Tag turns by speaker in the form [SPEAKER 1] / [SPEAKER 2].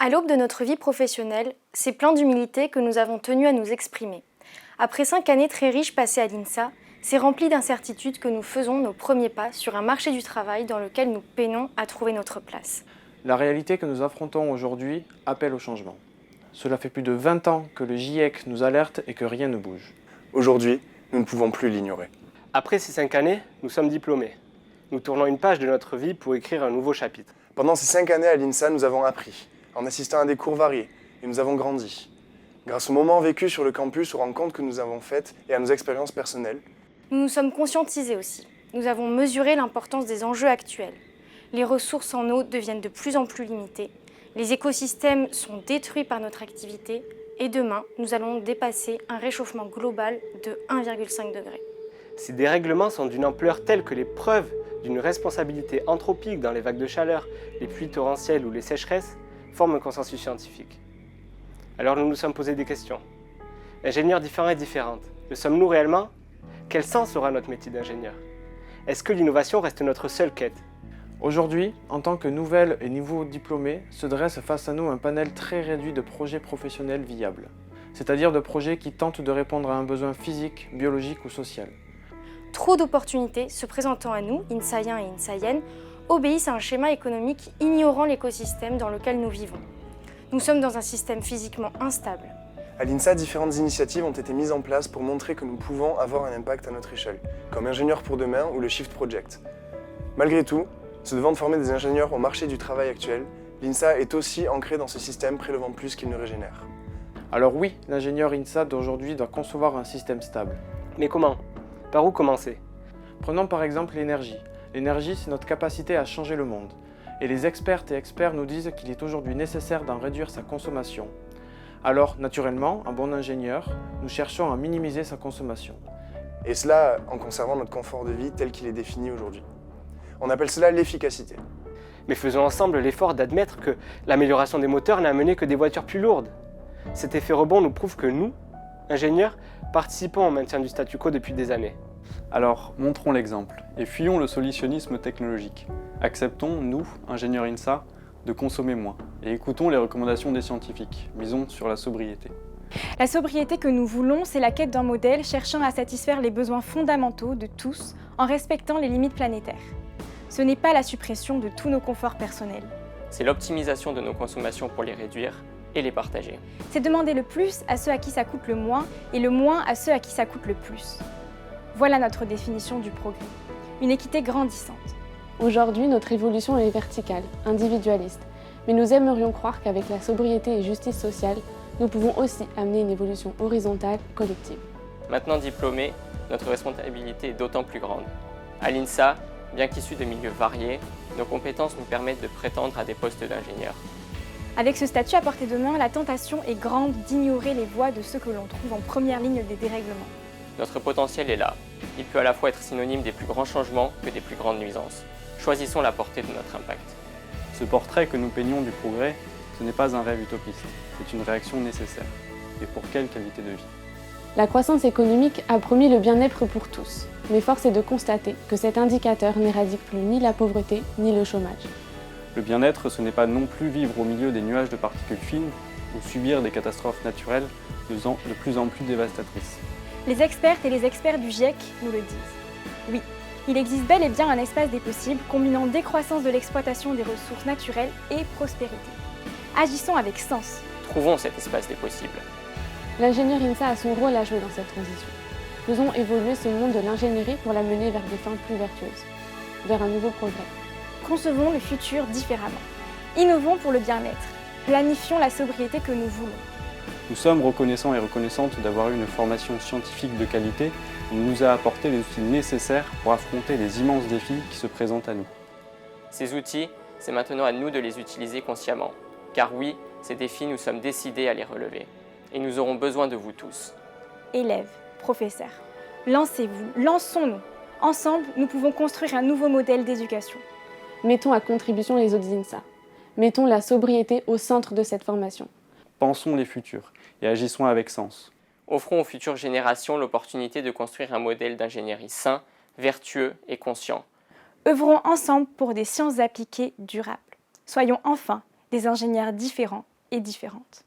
[SPEAKER 1] À l'aube de notre vie professionnelle, c'est plein d'humilité que nous avons tenu à nous exprimer. Après 5 années très riches passées à l'INSA, c'est rempli d'incertitudes que nous faisons nos premiers pas sur un marché du travail dans lequel nous peinons à trouver notre place.
[SPEAKER 2] La réalité que nous affrontons aujourd'hui appelle au changement. Cela fait plus de 20 ans que le GIEC nous alerte et que rien ne bouge.
[SPEAKER 3] Aujourd'hui, nous ne pouvons plus l'ignorer.
[SPEAKER 4] Après ces 5 années, nous sommes diplômés. Nous tournons une page de notre vie pour écrire un nouveau chapitre.
[SPEAKER 3] Pendant ces 5 années à l'INSA, nous avons appris, en assistant à des cours variés, et nous avons grandi. Grâce aux moments vécus sur le campus, aux rencontres que nous avons faites et à nos expériences personnelles,
[SPEAKER 1] Nous nous sommes conscientisés aussi. Nous avons mesuré l'importance des enjeux actuels. Les ressources en eau deviennent de plus en plus limitées. Les écosystèmes sont détruits par notre activité. Et demain, nous allons dépasser un réchauffement global de 1,5 degré.
[SPEAKER 4] Ces dérèglements sont d'une ampleur telle que les preuves d'une responsabilité anthropique dans les vagues de chaleur, les pluies torrentielles ou les sécheresses forment un consensus scientifique. Alors nous nous sommes posé des questions. Ingénieurs différents et différentes, le sommes-nous réellement ? Quel sens aura notre métier d'ingénieur ? Est-ce que l'innovation reste notre seule quête ?
[SPEAKER 2] Aujourd'hui, en tant que nouvelles et nouveaux diplômés, se dresse face à nous un panel très réduit de projets professionnels viables, c'est-à-dire de projets qui tentent de répondre à un besoin physique, biologique ou social.
[SPEAKER 1] Trop d'opportunités se présentant à nous, INSAiens et INSAiennes, obéissent à un schéma économique ignorant l'écosystème dans lequel nous vivons. Nous sommes dans un système physiquement instable.
[SPEAKER 3] à l'INSA, différentes initiatives ont été mises en place pour montrer que nous pouvons avoir un impact à notre échelle, comme Ingénieurs pour demain ou le Shift Project. Malgré tout, se devant de former des ingénieurs au marché du travail actuel, l'INSA est aussi ancrée dans ce système prélevant plus qu'il ne régénère.
[SPEAKER 2] Alors oui, l'ingénieur INSA d'aujourd'hui doit concevoir un système stable.
[SPEAKER 4] Mais comment ? Par où commencer ?
[SPEAKER 2] Prenons par exemple l'énergie. L'énergie, c'est notre capacité à changer le monde. Et les expertes et experts nous disent qu'il est aujourd'hui nécessaire d'en réduire sa consommation. Alors, naturellement, en bon ingénieur, nous cherchons à minimiser sa consommation.
[SPEAKER 3] Et cela en conservant notre confort de vie tel qu'il est défini aujourd'hui. On appelle cela l'efficacité.
[SPEAKER 4] Mais faisons ensemble l'effort d'admettre que l'amélioration des moteurs n'a amené que des voitures plus lourdes. Cet effet rebond nous prouve que nous, ingénieurs, participons au maintien du statu quo depuis des années.
[SPEAKER 5] Alors, montrons l'exemple et fuyons le solutionnisme technologique. Acceptons, nous, ingénieurs INSA, de consommer moins et écoutons les recommandations des scientifiques. Misons sur la sobriété.
[SPEAKER 6] La sobriété que nous voulons, c'est la quête d'un modèle cherchant à satisfaire les besoins fondamentaux de tous en respectant les limites planétaires. Ce n'est pas la suppression de tous nos conforts personnels.
[SPEAKER 7] C'est l'optimisation de nos consommations pour les réduire et les partager.
[SPEAKER 6] C'est demander le plus à ceux à qui ça coûte le moins et le moins à ceux à qui ça coûte le plus. Voilà notre définition du progrès. Une équité grandissante.
[SPEAKER 8] Aujourd'hui, notre évolution est verticale, individualiste. Mais nous aimerions croire qu'avec la sobriété et justice sociale, nous pouvons aussi amener une évolution horizontale, collective.
[SPEAKER 7] Maintenant diplômés, notre responsabilité est d'autant plus grande. À l'INSA, bien qu'issus de milieux variés, nos compétences nous permettent de prétendre à des postes d'ingénieurs.
[SPEAKER 6] Avec ce statut à portée de main, la tentation est grande d'ignorer les voix de ceux que l'on trouve en première ligne des dérèglements.
[SPEAKER 7] Notre potentiel est là. Il peut à la fois être synonyme des plus grands changements que des plus grandes nuisances. Choisissons la portée de notre impact.
[SPEAKER 5] Ce portrait que nous peignons du progrès, ce n'est pas un rêve utopiste, c'est une réaction nécessaire. Et pour quelle qualité de vie ?
[SPEAKER 8] La croissance économique a promis le bien-être pour tous, mais force est de constater que cet indicateur n'éradique plus ni la pauvreté ni le chômage.
[SPEAKER 5] Le bien-être, ce n'est pas non plus vivre au milieu des nuages de particules fines ou subir des catastrophes naturelles de plus en plus dévastatrices.
[SPEAKER 6] Les expertes et les experts du GIEC nous le disent. Oui, il existe bel et bien un espace des possibles combinant décroissance de l'exploitation des ressources naturelles et prospérité. Agissons avec sens.
[SPEAKER 7] Trouvons cet espace des possibles.
[SPEAKER 8] L'ingénieur INSA a son rôle à jouer dans cette transition. Faisons évoluer ce monde de l'ingénierie pour l'amener vers des fins plus vertueuses, vers un nouveau progrès.
[SPEAKER 6] Concevons le futur différemment. Innovons pour le bien-être. Planifions la sobriété que nous voulons.
[SPEAKER 5] Nous sommes reconnaissants et reconnaissantes d'avoir eu une formation scientifique de qualité qui nous a apporté les outils nécessaires pour affronter les immenses défis qui se présentent à nous.
[SPEAKER 7] Ces outils, c'est maintenant à nous de les utiliser consciemment. Car oui, ces défis, nous sommes décidés à les relever. Et nous aurons besoin de vous tous.
[SPEAKER 6] Élèves, professeurs, lancez-vous, lançons-nous. Ensemble, nous pouvons construire un nouveau modèle d'éducation.
[SPEAKER 8] Mettons à contribution les autres INSA. Mettons la sobriété au centre de cette formation.
[SPEAKER 5] Pensons les futurs et agissons avec sens.
[SPEAKER 7] Offrons aux futures générations l'opportunité de construire un modèle d'ingénierie sain, vertueux et conscient.
[SPEAKER 6] Œuvrons ensemble pour des sciences appliquées durables. Soyons enfin des ingénieurs différents et différentes.